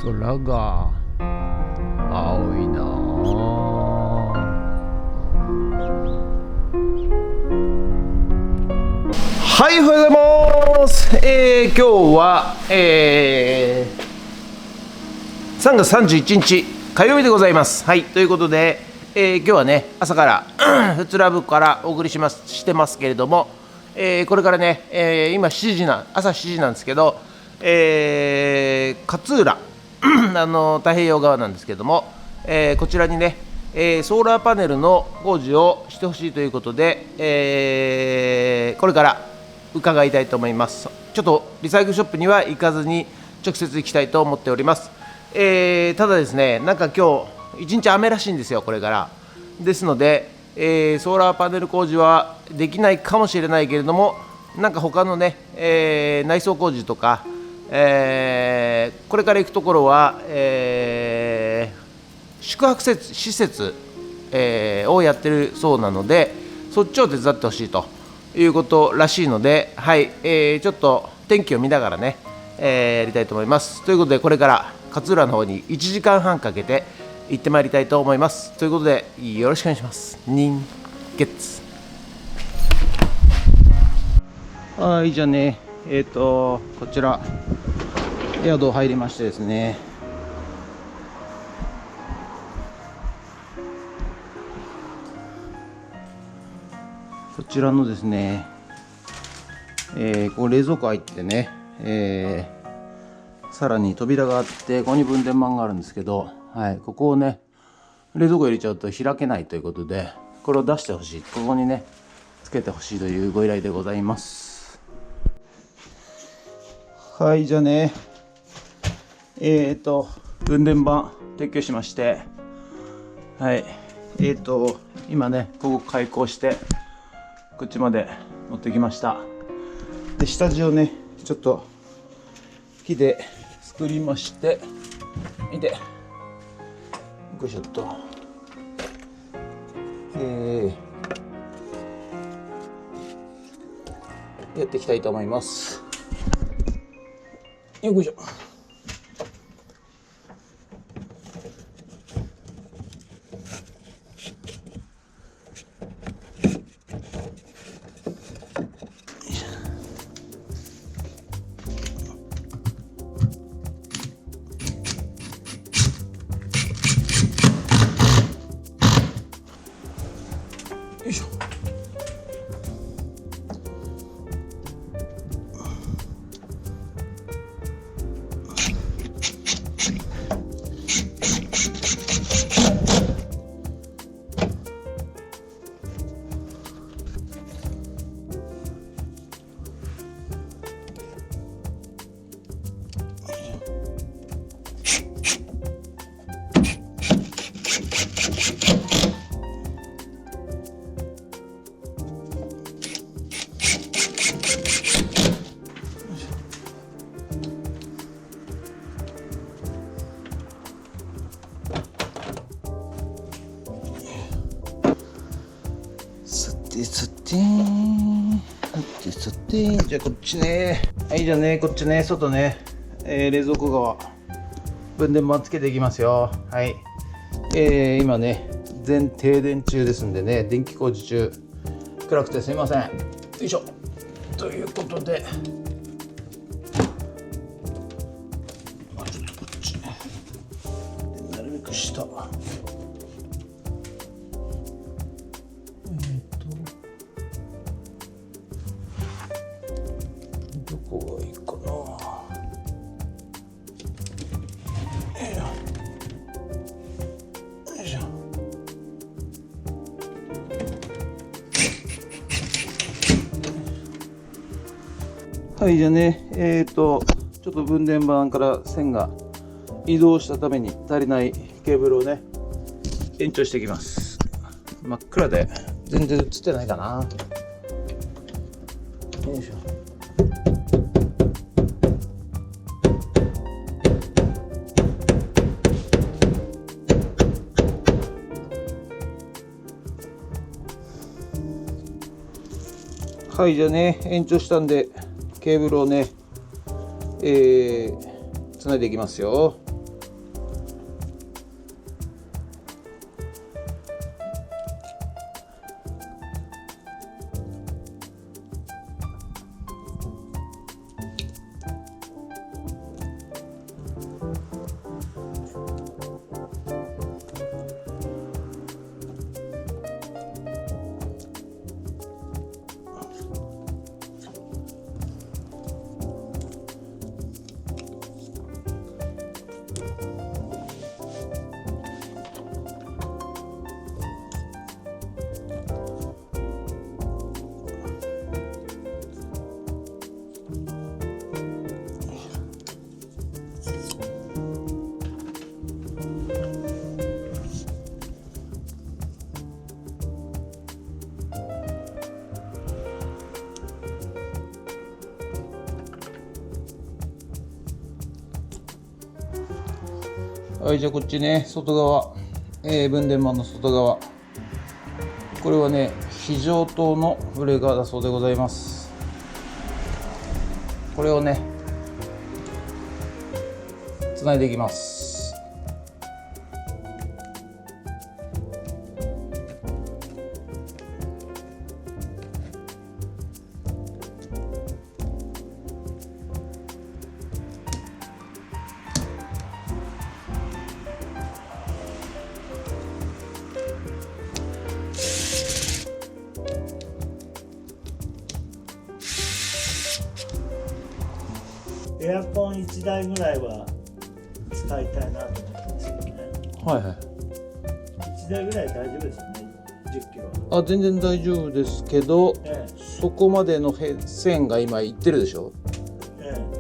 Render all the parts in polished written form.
空が青いなはい、おはようございます。今日は、3月31日火曜日でございます。はい、ということで、今日はね朝からふつラブからお送りしてますけれども、これからね、今朝7時なんですけど、勝浦太平洋側なんですけども、こちらにね、ソーラーパネルの工事をしてほしいということで、これから伺いたいと思います。ちょっとリサイクルショップには行かずに直接行きたいと思っております。ただですね、なんか今日一日雨らしいんですよ、これからですので、ソーラーパネル工事はできないかもしれないけれども、なんか他のね、内装工事とか、これから行くところは、宿泊施設、をやってるそうなので、そっちを手伝ってほしいということらしいので、はい、ちょっと天気を見ながらね、やりたいと思います。ということで、これから勝浦の方に1時間半かけて行ってまいりたいと思います。ということで、よろしくお願いします。人月。はい、じゃあね、こちら宿入りましてですね、こちらのですね、ここ冷蔵庫入ってね、さらに扉があって、ここに分電盤があるんですけど、はい、ここをね冷蔵庫入れちゃうと開けないということで、これを出してほしい、ここにねつけてほしいというご依頼でございます。はい、じゃあね、分電盤撤去しまして、はい、今ねここ開口してこっちまで持ってきました。で、下地をねちょっと木で作りまして、見て、よいしょっと、やっていきたいと思います。よいしょ。よいしょ。さて、じゃあこっちね、はい、じゃあね、こっちね、外ね、冷蔵庫側分電盤つけていきますよ。はい、今ね全停電中ですんでね、電気工事中、暗くてすいません。よいしょ。ということで、ちょっとこっちねでなるべく下、どこがいいかな。よいしょ。はい、じゃあね、ちょっと分電盤から線が移動したために足りないケーブルをね延長していきます。真っ暗で全然映ってないかな。よいしょ。はい、じゃあね、延長したんでケーブルをね、つないでいきますよ。はい、じゃあこっちね、外側、分電盤の外側、これはね、非常灯のブレーカーだそうでございます。これをね、つないでいきます。エアコン1台ぐらいは使いたいなと思ったんですけどね。はいはい。1台ぐらい大丈夫ですよね、10キロ。あ、全然大丈夫ですけど、そこまでの線が今いってるでしょ。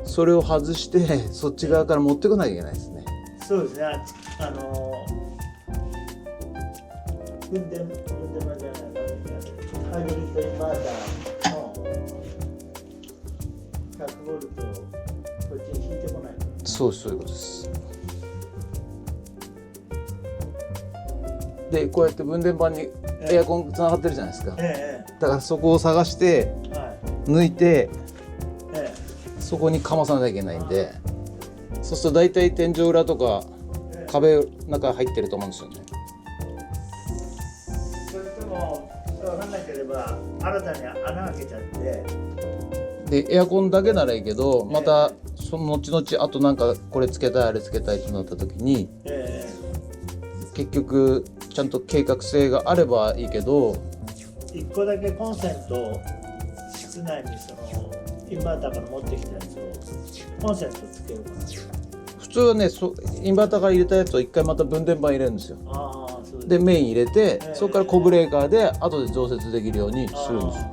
それを外してそっち側から持ってこなきゃいけないですね。そうですね。分電盤じゃない、ハイブリッドインバーターの100ボルトをこっちに引いてこないと。そういうことです。で、こうやって分電盤にエアコンつながってるじゃないですか。だからそこを探して抜いて、そこにかまさなきゃいけないんで、そうすると大体天井裏とか壁の中入ってると思うんですよね。それとも分かんなければ新たに穴開けちゃって、でエアコンだけならいいけど、またその後々あとなんかこれつけたいあれつけたいとなった時に、結局ちゃんと計画性があればいいけど、1個だけコンセント室内にそのインバーターから持ってきたやつをコンセントつけようかな。普通はね、インバーターから入れたやつを一回また分電盤入れるんですよ。でメイン入れて、そこからコブレーカーで後で増設できるようにするんですよ。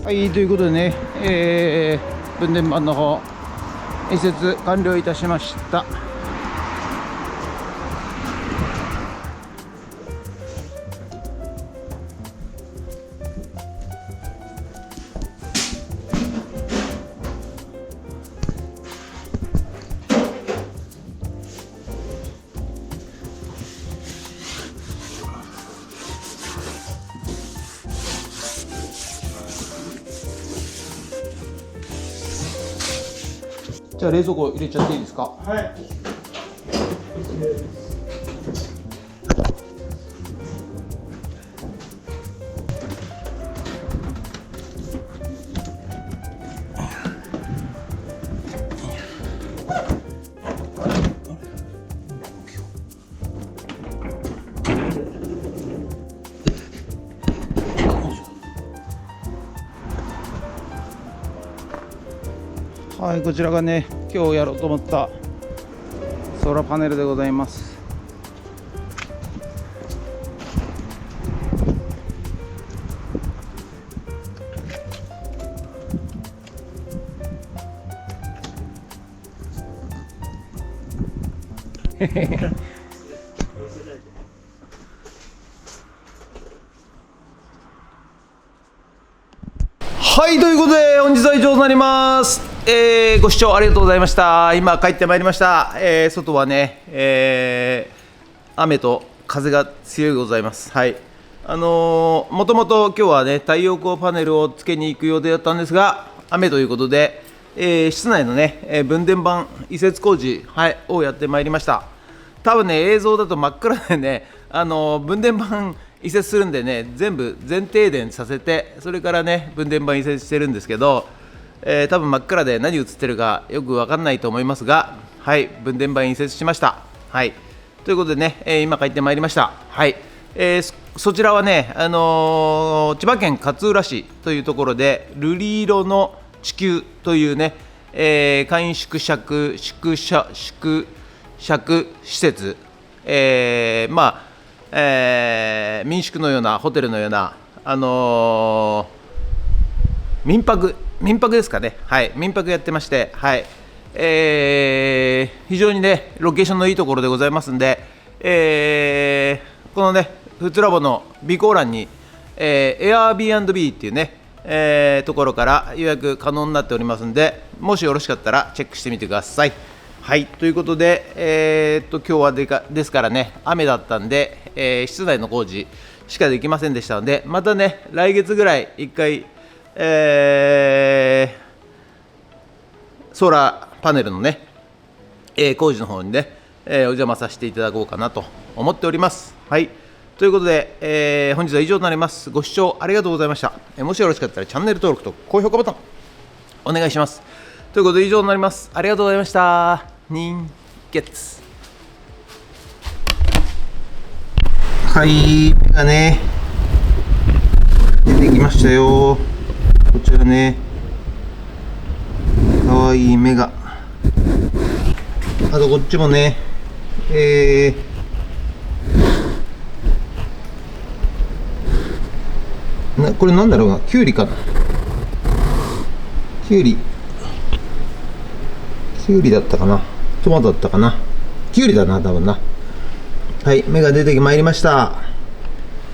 はい、ということでね、分電盤の方移設完了いたしました。じゃあ冷蔵庫入れちゃっていいですか。はい。はい、こちらがね、今日やろうと思ったソーラーパネルでございます。はい、ということで本日は以上となります。ご視聴ありがとうございました。今帰ってまいりました。外はね、雨と風が強いございます。はい。もともと今日はね、太陽光パネルをつけに行く予定だったんですが、雨ということで、室内のね、分電盤移設工事、をやってまいりました。多分ね、映像だと真っ暗でね、分電盤移設するんでね、全部全停電させて、それからね、分電盤移設してるんですけど、多分真っ暗で何映ってるかよく分かんないと思いますが、分電盤移設しました。ということでね、今帰ってまいりました。そちらはね、千葉県勝浦市というところで、瑠璃色の地球というね、簡易宿舎施設、民宿のようなホテルのような、民泊ですかね、民泊やってまして、非常にねロケーションのいいところでございますんで、このねフーツラボの備考欄に、Airbnb っていうね、ところから予約可能になっておりますんで、もしよろしかったらチェックしてみてください。ということで、今日はですからね、雨だったんで、室内の工事しかできませんでしたので、またね、来月ぐらい1回、ソーラーパネルのね、工事の方にね、お邪魔させていただこうかなと思っております。ということで、本日は以上となります。ご視聴ありがとうございました。もしよろしかったらチャンネル登録と高評価ボタンお願いします。ということで以上となります。ありがとうございました。人月目がね出てきましたよ。こちらね、かわいい目が、あとこっちもね、これなんだろうな、キュウリかな、キュウリだったかな、トマトだったかな、キュウリだな多分な。芽が出てまいりました。